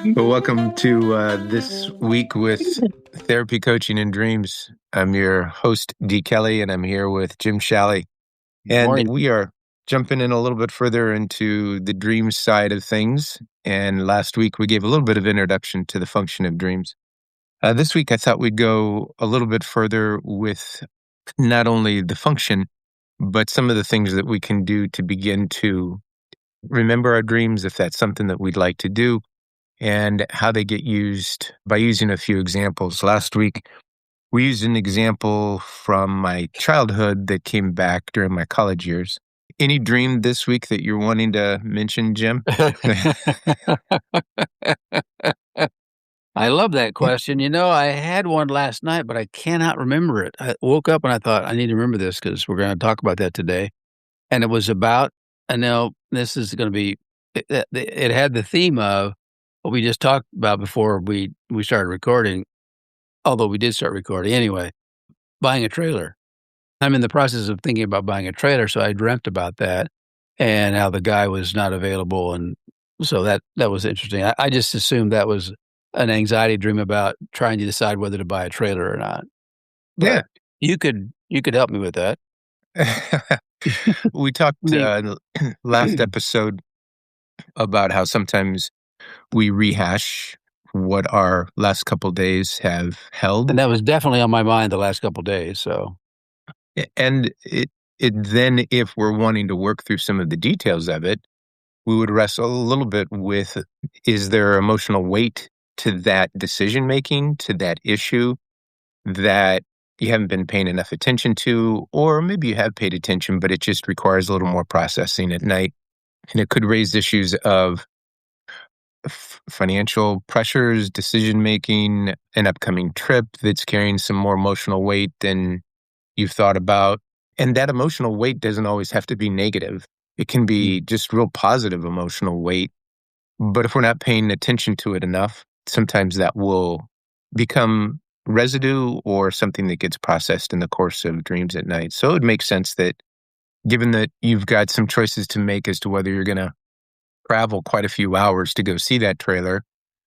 Well, welcome to this week with Therapy Coaching and Dreams. I'm your host, D. Kelly, and I'm here with Jim Shalley. And Morning. we are jumping in a little bit further into the dream side of things. And last week, we gave a little bit of introduction to the function of dreams. This week, I thought we'd go a little bit further with not only the function, but some of the things that we can do to begin to remember our dreams, if that's something that we'd like to do, and how they get used by using a few examples. Last week, we used an example from my childhood that came back during my college years. Any dream this week that you're wanting to mention, Jim? I love that question. I had one last night, but I cannot remember it. I woke up and I thought, I need to remember this because we're going to talk about that today. And it was about, I know this is going to be, it had the theme of what we just talked about before we started recording, although we did start recording anyway, buying a trailer. I'm in the process of thinking about buying a trailer, so I dreamt about that and how the guy was not available. And so that was interesting. I just assumed that was an anxiety dream about trying to decide whether to buy a trailer or not. Yeah. But you could help me with that. We talked Me. last episode about how sometimes we rehash what our last couple days have held. And that was definitely on my mind the last couple of days. So And it then, if we're wanting to work through some of the details of it, we would wrestle a little bit with, is there emotional weight to that decision making, to that issue that you haven't been paying enough attention to, or maybe you have paid attention, but it just requires a little more processing at night. And it could raise issues of financial pressures, decision making, an upcoming trip that's carrying some more emotional weight than you've thought about. And that emotional weight doesn't always have to be negative. It can be just real positive emotional weight. But if we're not paying attention to it enough, sometimes that will become residue or something that gets processed in the course of dreams at night. So it makes sense that, given that you've got some choices to make as to whether you're going to travel quite a few hours to go see that trailer,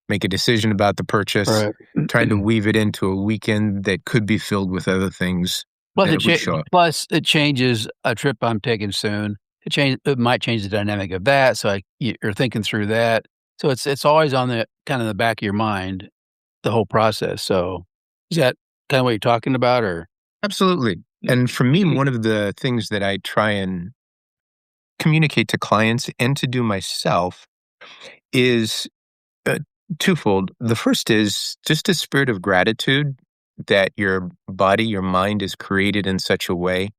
make a decision about the purchase, right. trying to weave it into a weekend that could be filled with other things. Plus, it changes a trip I'm taking soon. It might change the dynamic of that. So you're thinking through that. So it's always on the kind of the back of your mind, the whole process. So is that kind of what you're talking about, or? Absolutely. And for me, one of the things that I try and communicate to clients and to do myself is twofold. The first is just a spirit of gratitude that your body, your mind is created in such a way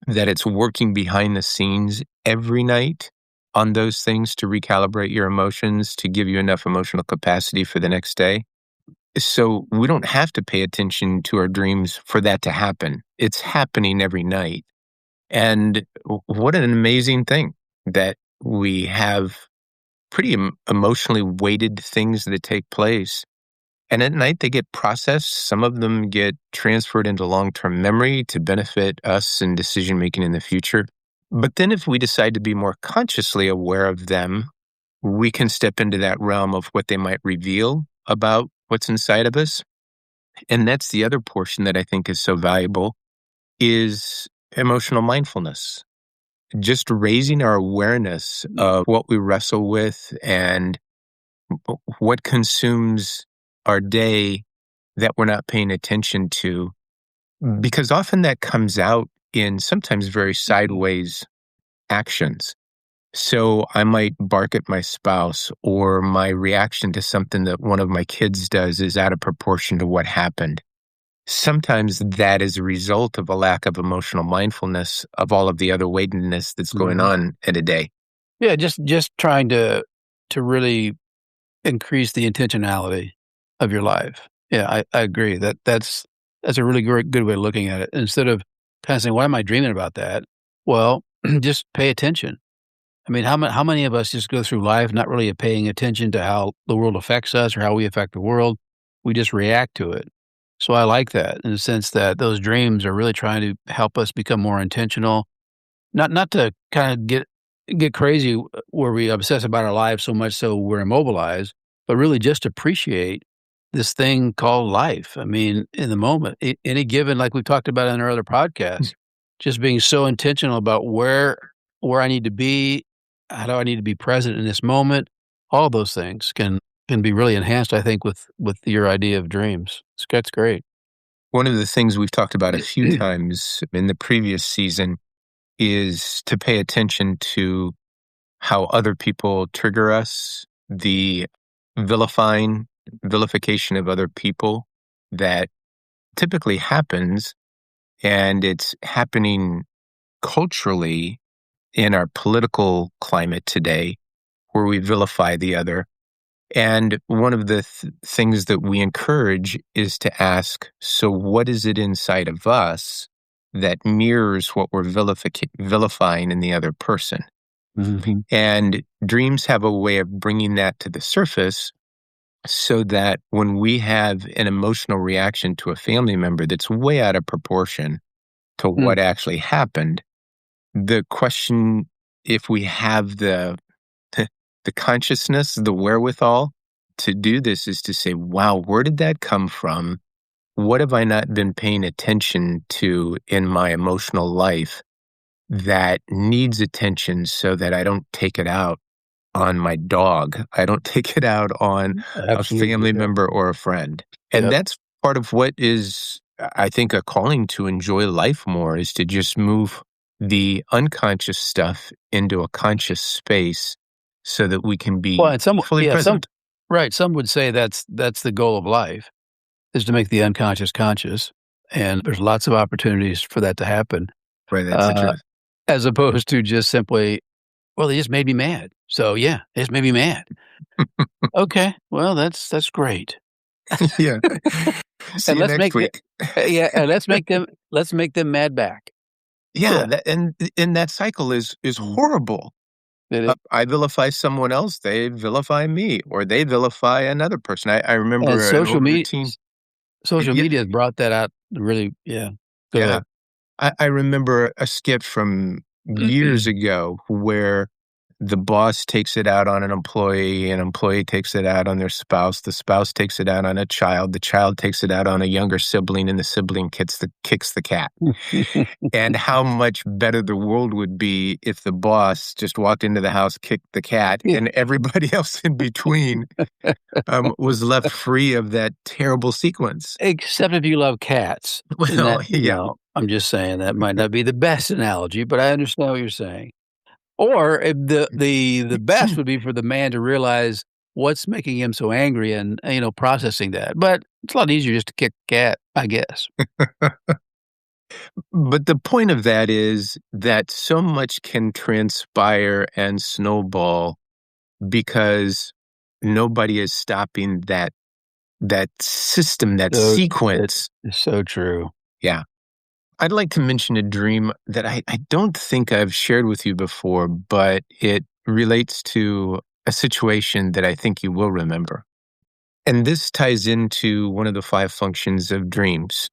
that it's working behind the scenes every night on those things to recalibrate your emotions, to give you enough emotional capacity for the next day. So we don't have to pay attention to our dreams for that to happen. It's happening every night. And what an amazing thing that we have pretty emotionally weighted things that take place. And at night, they get processed. Some of them get transferred into long-term memory to benefit us in decision-making in the future. But then if we decide to be more consciously aware of them, we can step into that realm of what they might reveal about what's inside of us. And that's the other portion that I think is so valuable, is emotional mindfulness. Just raising our awareness of what we wrestle with and what consumes our day that we're not paying attention to. Because often that comes out in sometimes very sideways actions. So I might bark at my spouse, or my reaction to something that one of my kids does is out of proportion to what happened. Sometimes that is a result of a lack of emotional mindfulness of all of the other weightedness that's going on in a day. Yeah, just trying to really increase the intentionality of your life. Yeah, I agree. That's a really good way of looking at it. Instead of kind of saying, "Why am I dreaming about that?" Well, just pay attention. I mean, how many of us just go through life not really paying attention to how the world affects us or how we affect the world? We just react to it. So I like that in the sense that those dreams are really trying to help us become more intentional, not to kind of get crazy where we obsess about our lives so much so we're immobilized, but really just appreciate this thing called life. I mean, in the moment, any given, like we talked about in our other podcast, just being so intentional about where I need to be, how do I need to be present in this moment. All those things can be really enhanced, I think, with your idea of dreams. That's great. One of the things we've talked about a few times in the previous season is to pay attention to how other people trigger us, the vilification of other people that typically happens, and it's happening culturally in our political climate today, where we vilify the other. And one of the things that we encourage is to ask, so what is it inside of us that mirrors what we're vilifying in the other person? Mhm. And dreams have a way of bringing that to the surface so that when we have an emotional reaction to a family member that's way out of proportion to Mm. what actually happened, the question, if we have the consciousness, the wherewithal to do this, is to say, wow, where did that come from? What have I not been paying attention to in my emotional life that needs attention so that I don't take it out on my dog? I don't take it out on a Absolutely. family Yep. member or a friend. And Yep. that's part of what is, I think, a calling to enjoy life more, is to just move the unconscious stuff into a conscious space so that we can Well, be and some fully yeah, some present. right, some would say that's the goal of life, is to make the unconscious conscious, and there's lots of opportunities for that to happen, Right, that's the uh, truth. as opposed to just simply, "Well, they just made me mad, so yeah, they just made me mad." Okay, well, that's great. Yeah. See And you let's next make the week. yeah, and let's make them mad back. Yeah, Yeah, that, and that cycle is mm, horrible. it is, I vilify someone else, they vilify me, or they vilify another person. I and remember an old routine. social Yeah, media has brought that out really yeah. Go yeah. ahead. I remember a skit from years ago where the boss takes it out on an employee takes it out on their spouse, the spouse takes it out on a child, the child takes it out on a younger sibling, and the sibling kicks the cat. And how much better the world would be if the boss just walked into the house, kicked the cat, and everybody else in between was left free of that terrible sequence. Except if you love cats, and Well, that yeah. I'm just saying that might not be the best analogy, but I understand what you're saying. Or if the best would be for the man to realize what's making him so angry and, processing that, but it's a lot easier just to kick a cat, I guess. But the point of that is that so much can transpire and snowball because nobody is stopping that system, that So it sequence. is so true. Yeah. I'd like to mention a dream that I don't think I've shared with you before, but it relates to a situation that I think you will remember. And this ties into one of the five functions of dreams.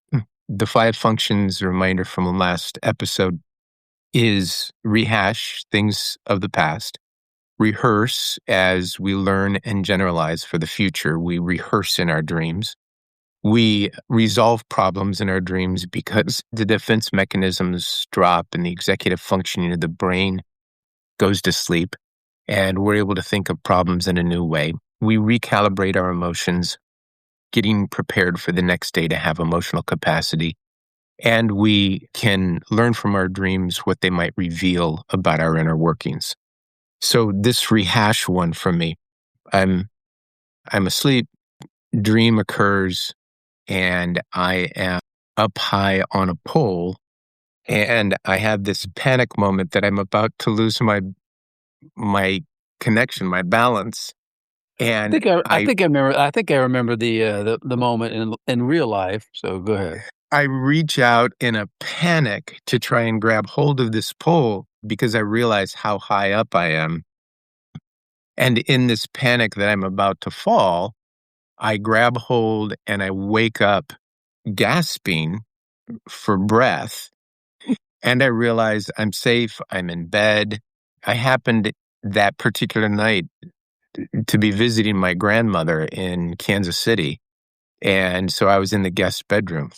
The five functions, reminder from the last episode, is rehash things of the past, rehearse as we learn and generalize for the future. We rehearse in our dreams. We resolve problems in our dreams because the defense mechanisms drop and the executive functioning of the brain goes to sleep, and we're able to think of problems in a new way. We recalibrate our emotions, getting prepared for the next day to have emotional capacity. And we can learn from our dreams what they might reveal about our inner workings. So this rehash one for me, I'm I'm asleep, dream occurs, and I am up high on a pole, and I have this panic moment that I'm about to lose my connection, my balance, I and think I remember the moment in real life, so go ahead. I reach out in a panic to try and grab hold of this pole because I realize how high up I am. And in this panic that I'm about to fall, I grab hold and I wake up gasping for breath. And I realize I'm safe. I'm in bed. I happened that particular night to be visiting my grandmother in Kansas City. And so I was in the guest bedroom.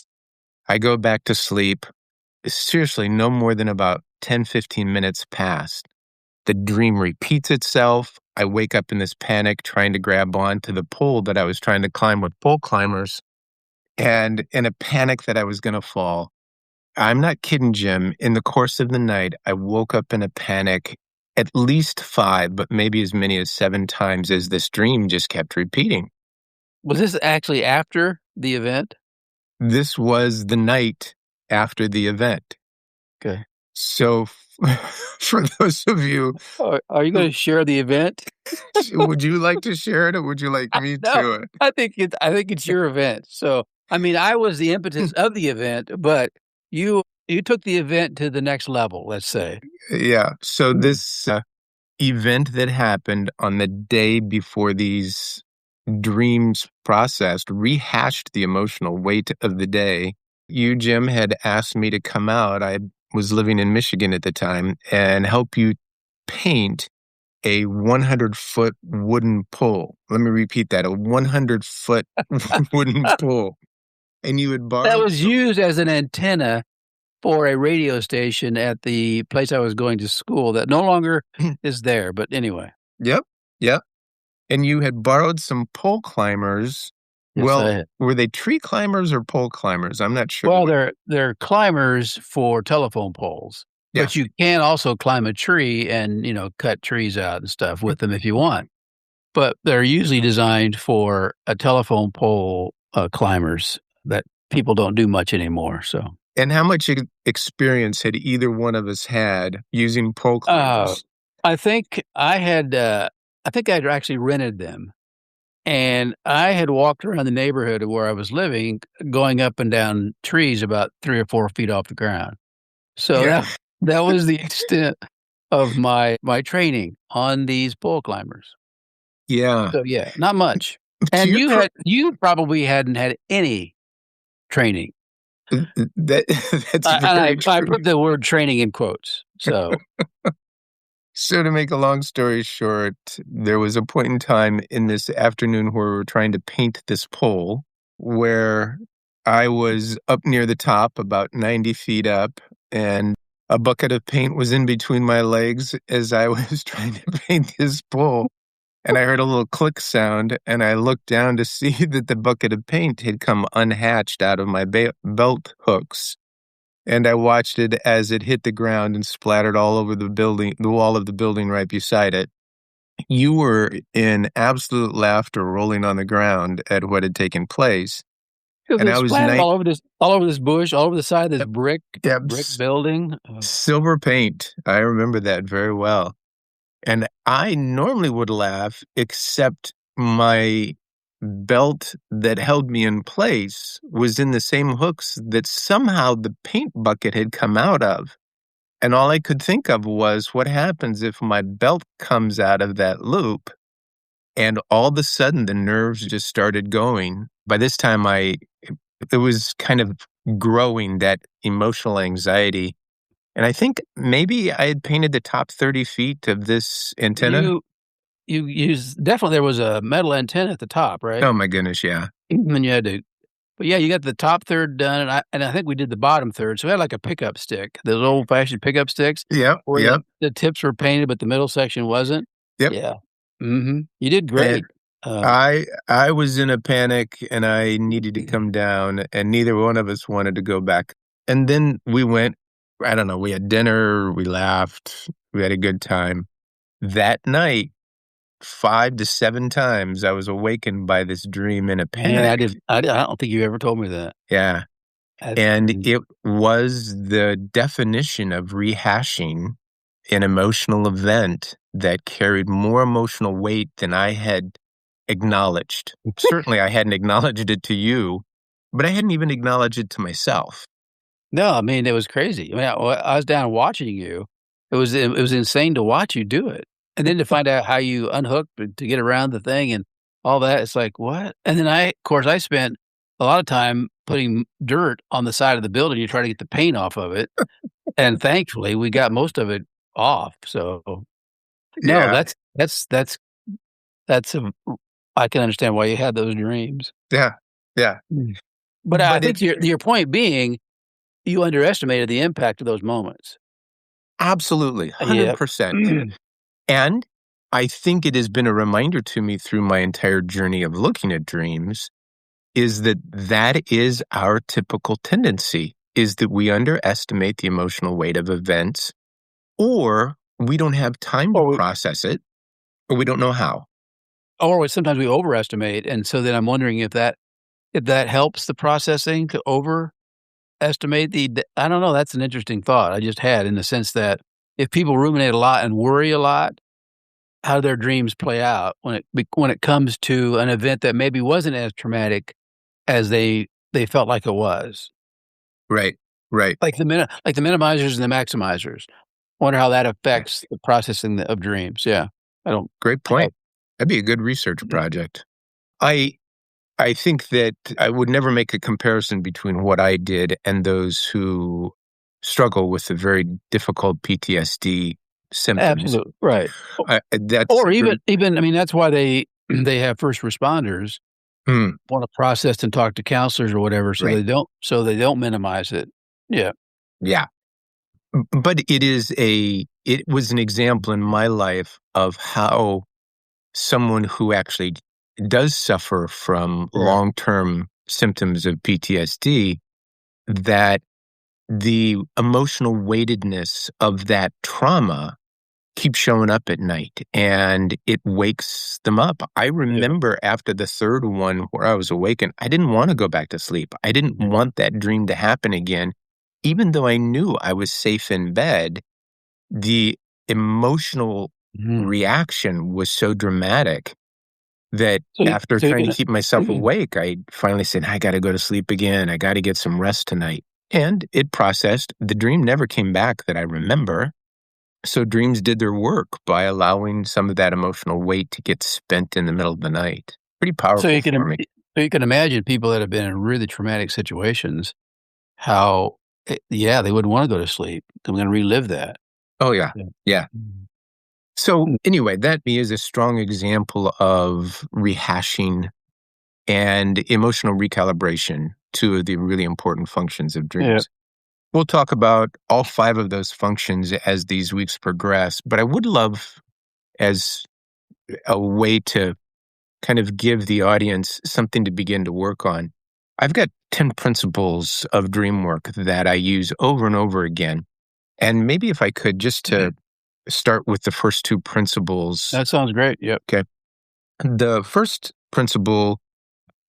I go back to sleep. Seriously, no more than about 10, 15 minutes passed. The dream repeats itself. I wake up in this panic trying to grab onto the pole that I was trying to climb with pole climbers, and in a panic that I was going to fall. I'm not kidding, Jim. In the course of the night, I woke up in a panic at least 5, but maybe as many as 7 times as this dream just kept repeating. Was this actually after the event? This was the night after the event. Okay. So, for those of you Are you who gonna share the event? would you like to share it or would you like me No, to? I think it's your event. So, I mean, I was the impetus of the event, but you took the event to the next level, let's say. Yeah. So Mm. this event that happened on the day before these dreams processed rehashed the emotional weight of the day. You, Jim, had asked me to come out. I was living in Michigan at the time and help you paint a 100-foot wooden pole. Let me repeat that, a 100-foot wooden pole. And you had That borrowed was some. used as an antenna for a radio station at the place I was going to school that no longer is there, but anyway. Yep, yep. And you had borrowed some pole climbers. Yes, Well, I had. were they tree climbers or pole climbers? I'm not sure Well, what. they're climbers for telephone poles, Yeah. but you can also climb a tree and, cut trees out and stuff with them if you want. But they're usually designed for a telephone pole, climbers that people don't do much anymore, so. And how much experience had either one of us had using pole Uh, climbers? I think I think I'd actually rented them, and I had walked around the neighborhood of where I was living, going up and down trees about 3 or 4 feet off the ground. So Yeah. that was the extent of my training on these pole climbers. Yeah. So, yeah, not much. To And your cr you probably hadn't had any training. that that's And very I true. put the word training in quotes. So, So to make a long story short, there was a point in time in this afternoon where we were trying to paint this pole where I was up near the top, about 90 feet up, and a bucket of paint was in between my legs as I was trying to paint this pole. And I heard a little click sound, and I looked down to see that the bucket of paint had come unhatched out of my belt hooks. And I watched it as it hit the ground and splattered all over the building, the wall of the building right beside it. You were in absolute laughter, rolling on the ground at what had taken place. because And it I was splattered all over this bush, all over the side of this yep, brick building. silver paint. I remember that very well. And I normally would laugh, except my belt that held me in place was in the same hooks that somehow the paint bucket had come out of. And all I could think of was what happens if my belt comes out of that loop and all of a sudden the nerves just started going. By this time, it was kind of growing, that emotional anxiety. And I think maybe I had painted the top 30 feet of this antenna. You you used definitely there was a metal antenna at the top, right? Oh my goodness, yeah. And then you had to but yeah, you got the top third done, and I think we did the bottom third. So we had like a pickup stick, those old fashioned pickup sticks Yep, where yep, the tips were painted, but the middle section wasn't. yep. Yeah. You did And great. Uh, I was in a panic and I needed to come down, and neither one of us wanted to go back. And then we went, I don't know, we had dinner, we laughed, we had a good time. That night, 5 to 7 times, I was awakened by this dream in a man, panic. I don't think you ever told me that. Yeah. That's And crazy. it was the definition of rehashing an emotional event that carried more emotional weight than I had acknowledged. Certainly, I hadn't acknowledged it to you, but I hadn't even acknowledged it to myself. No, I mean, it was crazy. I mean, I was down watching you. It was insane to watch you do it, and then to find out how you unhooked to get around the thing and all that. It's like what? And then of course, I spent a lot of time putting dirt on the side of the building to try to get the paint off of it, and thankfully, we got most of it off. So no, Yeah. that's That's a I can understand why you had those dreams. Yeah, yeah. Mm. But I But think it your point being, you underestimated the impact of those moments. absolutely, Yep. 100%. And I think it has been a reminder to me through my entire journey of looking at dreams is that that is our typical tendency, is that we underestimate the emotional weight of events, or we don't have time to Or we process it, or we don't know how. sometimes we overestimate, and so then I'm wondering if that helps the processing to overestimate the I don't know, that's an interesting thought I just had in the sense that if people ruminate a lot and worry a lot, how their dreams play out when it comes to an event that maybe wasn't as traumatic as they felt like it was. Right, right. Like the minimizers and the maximizers. Wonder how that affects the processing of dreams, yeah. I don't Great how point. That'd be a good research mm, project. I I think that I would never make a comparison between what I did and those who struggle with the very difficult PTSD symptoms. absolutely, right. That's Or even I mean, that's why they they have first responders mm, wanna process and talk to counselors or whatever right. so they don't minimize it. Yeah. Yeah. But it was an example in my life of how someone who actually does suffer from Right. long-term symptoms of PTSD, that the emotional weightedness of that trauma keeps showing up at night and it wakes them up. I Yeah. remember after the third one where I was awakened, I didn't want to go back to sleep. I didn't Mhm. want that dream to happen again. Even though I knew I was safe in bed, the emotional Mhm. reaction was so dramatic that after So you trying to can keep myself awake, I finally said, I got to go to sleep again. I got to get some rest tonight. And it processed. The dream never came back that I remember. So dreams did their work by allowing some of that emotional weight to get spent in the middle of the night. Pretty so powerful you can for im me. so you can imagine people that have been in really traumatic situations, how yeah, they wouldn't wanna go to sleep. I'm gonna relive that. Oh, yeah. Yeah. Yeah. Mhm. So, Mm, anyway, that me is a strong example of rehashing and emotional recalibration, two of the really important functions of yeah. dreams. We'll talk about all five of those functions as these weeks progress, but I would love, as a way to kind of give the audience something to begin to work on, I've got 10 principles of dream work that I use over and over again. And maybe if I could, just to start with the first two principles. That sounds great, yep. Okay. The first principle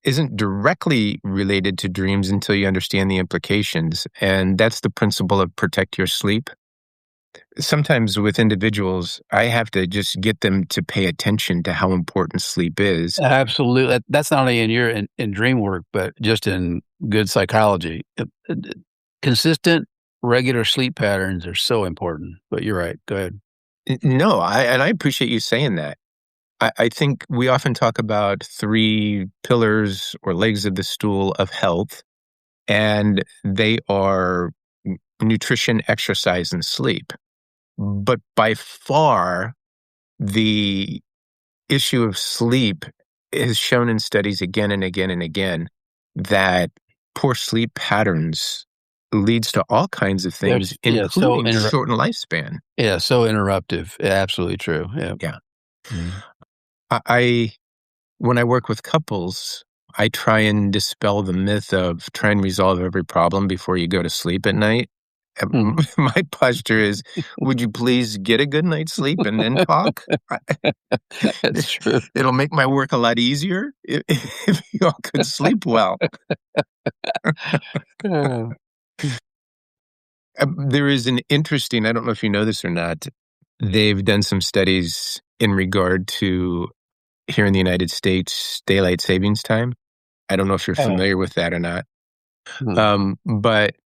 isn't directly related to dreams until you understand the implications. And that's the principle of protect your sleep. Sometimes with individuals, I have to just get them to pay attention to how important sleep is. Absolutely. That's not only in your in dream work, but just in good psychology. Consistent, regular sleep patterns are so important, but you're right. Go ahead. No, I appreciate you saying that. I think we often talk about three pillars or legs of the stool of health, and they are nutrition, exercise, and sleep. But by far, the issue of sleep is shown in studies again and again and again that poor sleep patterns leads to all kinds of things, There's yeah, including shortened lifespan. so interruptive. Yeah, absolutely true. Yeah. Yeah. Mhm. I when I work with couples, I try and dispel the myth of try and resolve every problem before you go to sleep at night. Mhm. My posture is, would you please get a good night's sleep and then talk? That's true. It'll make my work a lot easier if you all could sleep well. Yeah. There is an interesting, I don't know if you know this or not, they've done some studies in regard to here in the United States, daylight savings time. I don't know if you're Oh. familiar with that or not. Hmm. But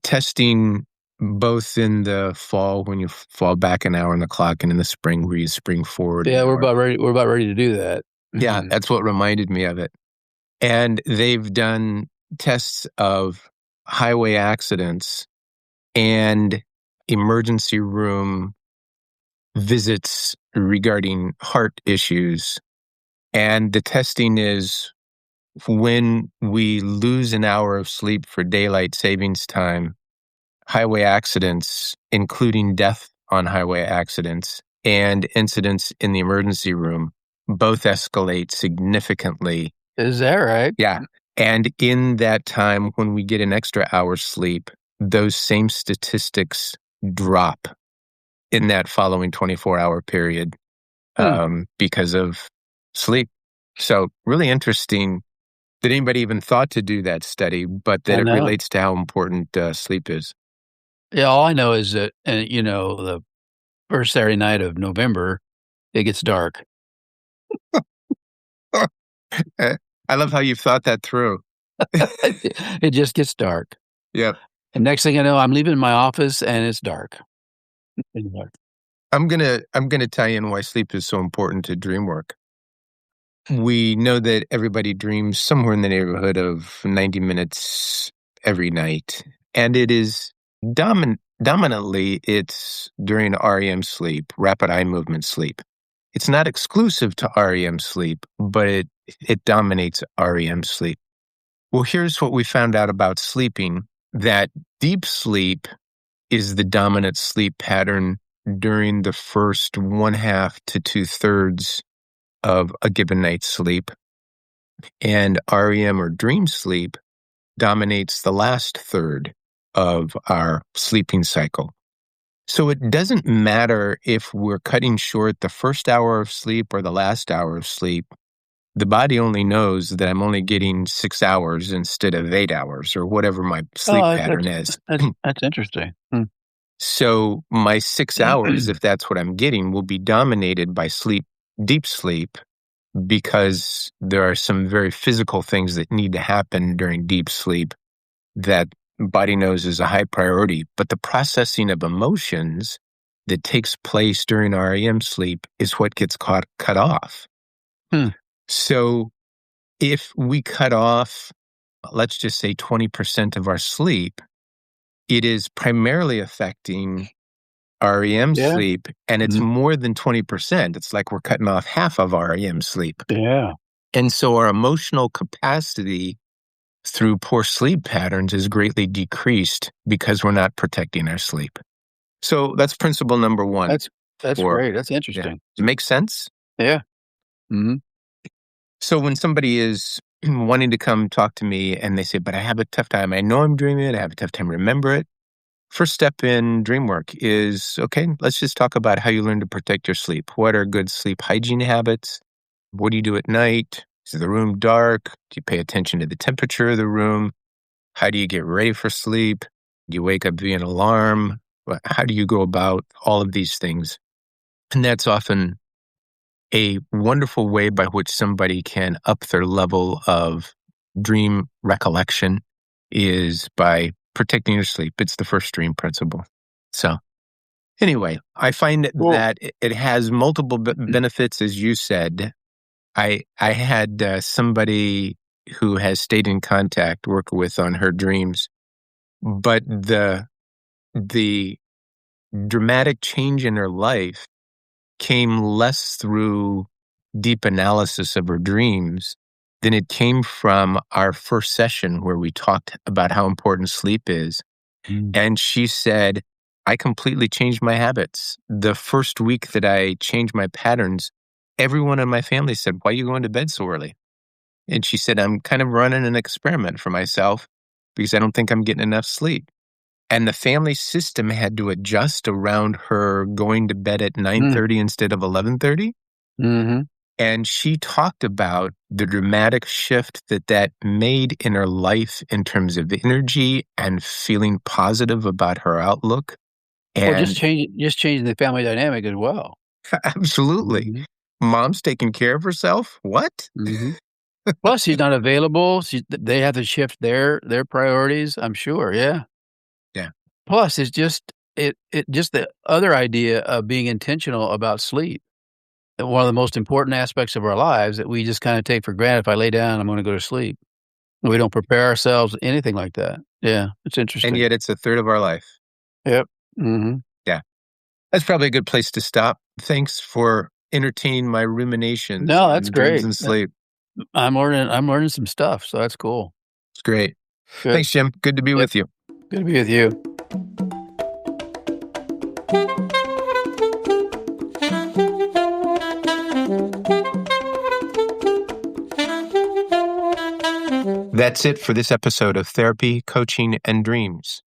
testing both in the fall when you fall back an hour on the clock and in the spring where you spring forward an Yeah, hour. we're about ready to do that. Yeah, Mhm. that's what reminded me of it. And they've done tests of highway accidents and emergency room visits regarding heart issues. And the testing is when we lose an hour of sleep for daylight savings time, highway accidents, including death on highway accidents and incidents in the emergency room, both escalate significantly. Is that right? Yeah. And in that time, when we get an extra hour's sleep, those same statistics drop in that following 24-hour period because of sleep. So really interesting that anybody even thought to do that study, but that I it know. relates to how important sleep is. Yeah, all I know is that, the first Saturday night of November, it gets dark. I love how you've thought that through. It just gets dark. Yep. And next thing I know, I'm leaving my office and it's dark. It's dark. I'm gonna tie in why sleep is so important to dream work. We know that everybody dreams somewhere in the neighborhood of 90 minutes every night, and it is dominantly it's during REM sleep, rapid eye movement sleep. It's not exclusive to REM sleep, but it dominates REM sleep. Well, here's what we found out about sleeping, that deep sleep is the dominant sleep pattern during the first one half to two-thirds of a given night's sleep. And REM or dream sleep dominates the last third of our sleeping cycle. So it doesn't matter if we're cutting short the first hour of sleep or the last hour of sleep. The body only knows that I'm only getting 6 hours instead of 8 hours or whatever my sleep Oh, pattern is. that's interesting. So my 6 hours, if that's what I'm getting, will be dominated by deep sleep, because there are some very physical things that need to happen during deep sleep that body knows is a high priority. But the processing of emotions that takes place during REM sleep is what gets cut off. Hmm. So if we cut off, let's just say 20% of our sleep, it is primarily affecting REM Yeah. sleep, and it's Mhm. more than 20%. It's like we're cutting off half of REM sleep. Yeah. And so our emotional capacity through poor sleep patterns is greatly decreased because we're not protecting our sleep. So that's principle number one. That's For great. That's Yeah. interesting. Does it make sense? Yeah. Mhm. So when somebody is wanting to come talk to me and they say, but I have a tough time, I know I'm dreaming it, I have a tough time remember it. First step in dream work is, okay, let's just talk about how you learn to protect your sleep. What are good sleep hygiene habits? What do you do at night? Is the room dark? Do you pay attention to the temperature of the room? How do you get ready for sleep? Do you wake up via an alarm? How do you go about all of these things? And that's often a wonderful way by which somebody can up their level of dream recollection, is by protecting your sleep. It's the first dream principle. So anyway, I find Cool. that it has multiple benefits, as you said. I had somebody who has stayed in contact work with on her dreams, but the dramatic change in her life came less through deep analysis of her dreams than it came from our first session where we talked about how important sleep is. Mm. And she said, I completely changed my habits. The first week that I changed my patterns, everyone in my family said, why are you going to bed so early? And she said, I'm kind of running an experiment for myself because I don't think I'm getting enough sleep. And the family system had to adjust around her going to bed at Mm. 9:30 instead of 11:30. Mhm. And she talked about the dramatic shift that made in her life in terms of energy and feeling positive about her outlook. Well, And just changing the family dynamic as well. absolutely, Mhm. mom's taking care of herself. What? Mhm. Plus, he's not available. They have to shift their priorities, I'm sure, yeah. Yeah. Plus, it's just the other idea of being intentional about sleep. One of the most important aspects of our lives that we just kinda take for granted. If I lay down, I'm gonna go to sleep. We don't prepare ourselves, anything like that. Yeah, it's And interesting. yet it's a third of our life. Yep. Mhm. Yeah. That's probably a good place to stop. Thanks for entertain my ruminations No, that's on dreams great. and sleep. I'm learning some stuff, so that's cool. It's great. Good. Thanks, Jim. Good to be Yep. with you. Good to be with you. That's it for this episode of Therapy, Coaching, and Dreams.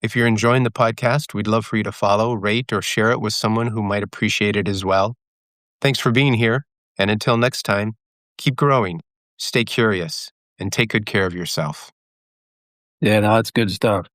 If you're enjoying the podcast, we'd love for you to follow, rate, or share it with someone who might appreciate it as well. Thanks for being here, and until next time, keep growing, stay curious, and take good care of yourself. Yeah, no, that's good stuff.